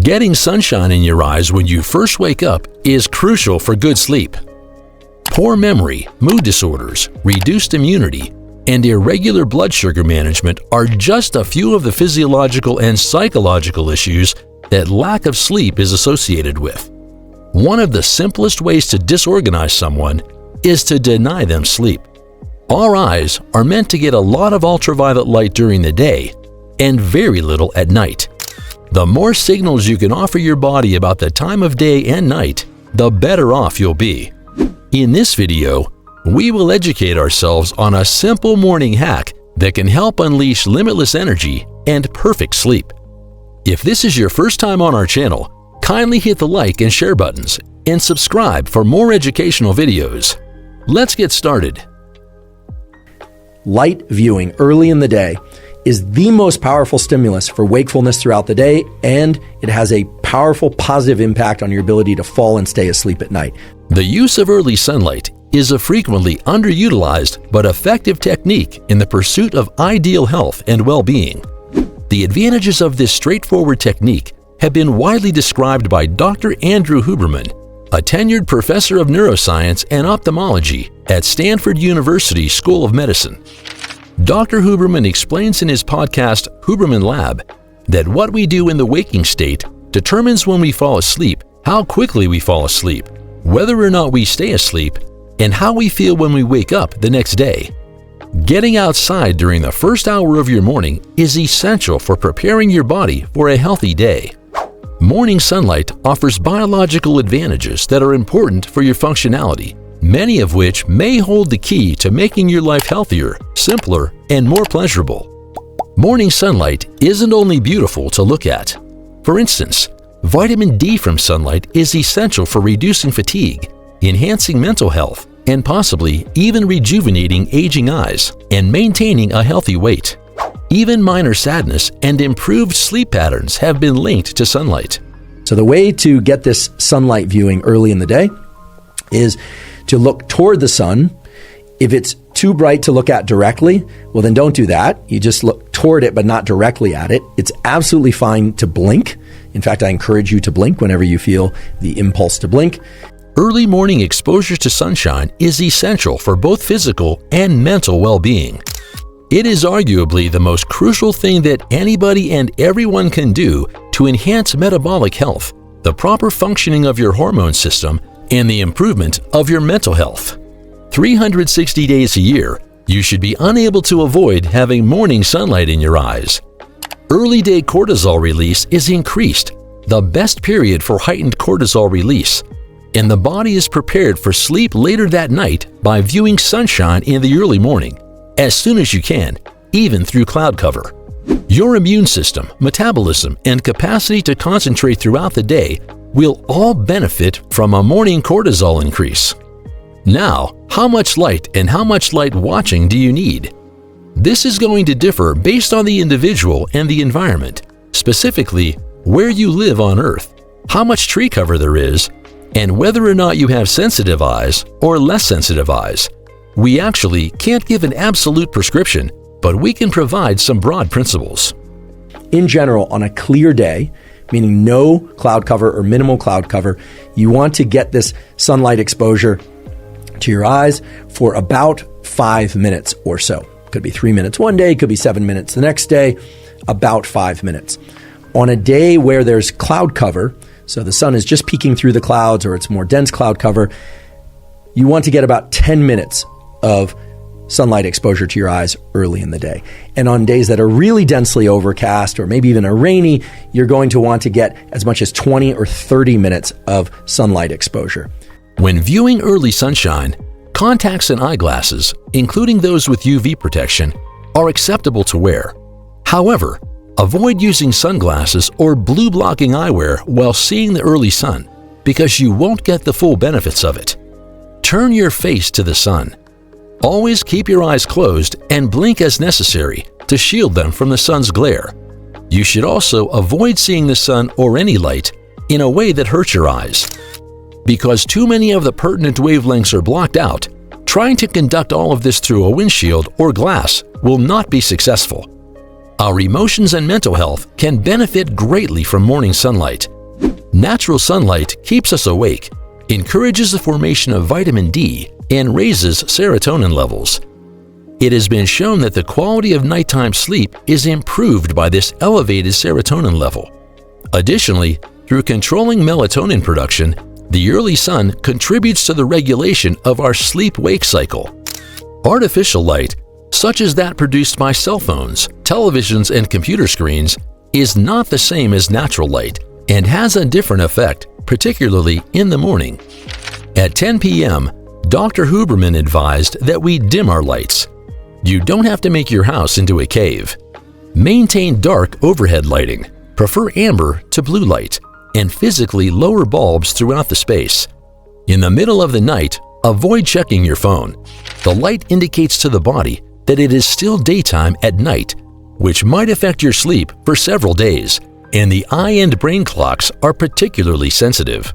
Getting sunshine in your eyes when you first wake up is crucial for good sleep. Poor memory, mood disorders, reduced immunity, and irregular blood sugar management are just a few of the physiological and psychological issues that lack of sleep is associated with. One of the simplest ways to disorganize someone is to deny them sleep. Our eyes are meant to get a lot of ultraviolet light during the day and very little at night. The more signals you can offer your body about the time of day and night, the better off you'll be. In this video, we will educate ourselves on a simple morning hack that can help unleash limitless energy and perfect sleep. If this is your first time on our channel, kindly hit the like and share buttons and subscribe for more educational videos. Let's get started. Light viewing early in the day is the most powerful stimulus for wakefulness throughout the day, and it has a powerful positive impact on your ability to fall and stay asleep at night. The use of early sunlight is a frequently underutilized but effective technique in the pursuit of ideal health and well-being. The advantages of this straightforward technique have been widely described by Dr. Andrew Huberman, a tenured professor of neuroscience and ophthalmology at Stanford University School of Medicine. Dr. Huberman explains in his podcast, Huberman Lab, that what we do in the waking state determines when we fall asleep, how quickly we fall asleep, whether or not we stay asleep, and how we feel when we wake up the next day. Getting outside during the first hour of your morning is essential for preparing your body for a healthy day. Morning sunlight offers biological advantages that are important for your functionality, many of which may hold the key to making your life healthier, simpler, and more pleasurable. Morning sunlight isn't only beautiful to look at. For instance, vitamin D from sunlight is essential for reducing fatigue, enhancing mental health, and possibly even rejuvenating aging eyes and maintaining a healthy weight. Even minor sadness and improved sleep patterns have been linked to sunlight. So the way to get this sunlight viewing early in the day is to look toward the sun. If it's too bright to look at directly, well, then don't do that. You just look toward it, but not directly at it. It's absolutely fine to blink. In fact, I encourage you to blink whenever you feel the impulse to blink. Early morning exposure to sunshine is essential for both physical and mental well-being. It is arguably the most crucial thing that anybody and everyone can do to enhance metabolic health, the proper functioning of your hormone system, and the improvement of your mental health. 360 days a year, you should be unable to avoid having morning sunlight in your eyes. Early day cortisol release is increased, the best period for heightened cortisol release, and the body is prepared for sleep later that night by viewing sunshine in the early morning, as soon as you can, even through cloud cover. Your immune system, metabolism, and capacity to concentrate throughout the day will all benefit from a morning cortisol increase. Now, how much light and how much light watching do you need? This is going to differ based on the individual and the environment, specifically where you live on Earth, how much tree cover there is, and whether or not you have sensitive eyes or less sensitive eyes. We actually can't give an absolute prescription, but we can provide some broad principles. In general, on a clear day, meaning no cloud cover or minimal cloud cover, you want to get this sunlight exposure to your eyes for about 5 minutes or so. Could be 3 minutes one day, could be 7 minutes the next day, about 5 minutes. On a day where there's cloud cover, so the sun is just peeking through the clouds or it's more dense cloud cover, you want to get about 10 minutes of sunlight exposure to your eyes early in the day. And on days that are really densely overcast or maybe even a rainy, you're going to want to get as much as 20 or 30 minutes of sunlight exposure. When viewing early sunshine, contacts and eyeglasses, including those with UV protection, are acceptable to wear. However, avoid using sunglasses or blue-blocking eyewear while seeing the early sun because you won't get the full benefits of it. Turn your face to the sun. Always keep your eyes closed and blink as necessary to shield them from the sun's glare. You should also avoid seeing the sun or any light in a way that hurts your eyes. Because too many of the pertinent wavelengths are blocked out, trying to conduct all of this through a windshield or glass will not be successful. Our emotions and mental health can benefit greatly from morning sunlight, Natural sunlight keeps us awake, encourages the formation of vitamin D, and raises serotonin levels. It has been shown that the quality of nighttime sleep is improved by this elevated serotonin level. Additionally, through controlling melatonin production, the early sun contributes to the regulation of our sleep-wake cycle. Artificial light, such as that produced by cell phones, televisions, and computer screens, is not the same as natural light and has a different effect, particularly in the morning. At 10 p.m., Dr. Huberman advised that we dim our lights. You don't have to make your house into a cave. Maintain dark overhead lighting, prefer amber to blue light, and physically lower bulbs throughout the space. In the middle of the night, avoid checking your phone. The light indicates to the body that it is still daytime at night, which might affect your sleep for several days, and the eye and brain clocks are particularly sensitive.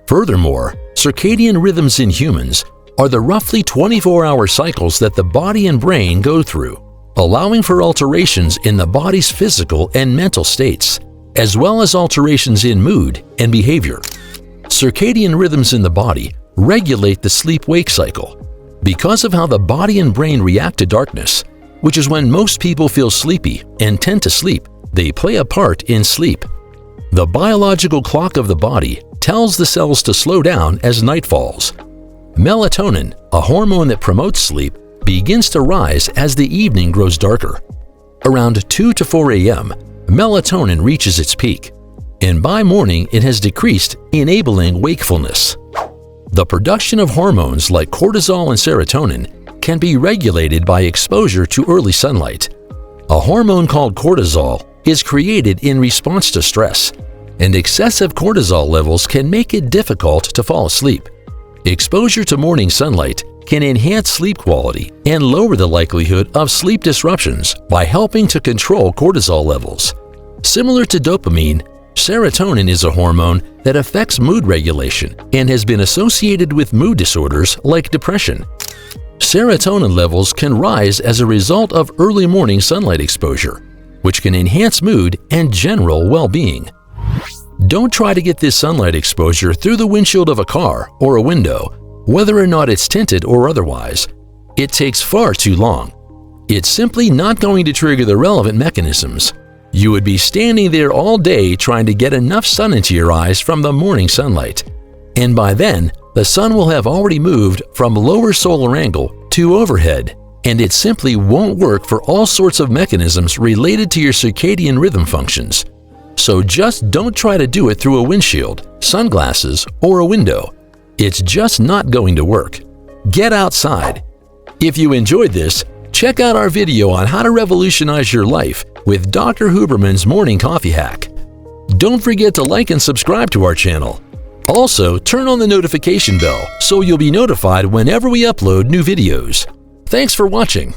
Furthermore, circadian rhythms in humans are the roughly 24-hour cycles that the body and brain go through, allowing for alterations in the body's physical and mental states, as well as alterations in mood and behavior. Circadian rhythms in the body regulate the sleep-wake cycle. Because of how the body and brain react to darkness, which is when most people feel sleepy and tend to sleep, they play a part in sleep. The biological clock of the body tells the cells to slow down as night falls. Melatonin, a hormone that promotes sleep, begins to rise as the evening grows darker. Around 2 to 4 a.m., melatonin reaches its peak, and by morning it has decreased, enabling wakefulness. The production of hormones like cortisol and serotonin can be regulated by exposure to early sunlight. A hormone called cortisol is created in response to stress, and excessive cortisol levels can make it difficult to fall asleep. Exposure to morning sunlight can enhance sleep quality and lower the likelihood of sleep disruptions by helping to control cortisol levels. Similar to dopamine, serotonin is a hormone that affects mood regulation and has been associated with mood disorders like depression. Serotonin levels can rise as a result of early morning sunlight exposure, which can enhance mood and general well-being. Don't try to get this sunlight exposure through the windshield of a car or a window, whether or not it's tinted or otherwise. It takes far too long. It's simply not going to trigger the relevant mechanisms. You would be standing there all day trying to get enough sun into your eyes from the morning sunlight. And by then, the sun will have already moved from lower solar angle to overhead, and it simply won't work for all sorts of mechanisms related to your circadian rhythm functions. So just don't try to do it through a windshield, sunglasses, or a window. It's just not going to work. Get outside. If you enjoyed this, check out our video on how to revolutionize your life with Dr. Huberman's Morning Coffee Hack. Don't forget to like and subscribe to our channel. Also, turn on the notification bell so you'll be notified whenever we upload new videos. Thanks for watching.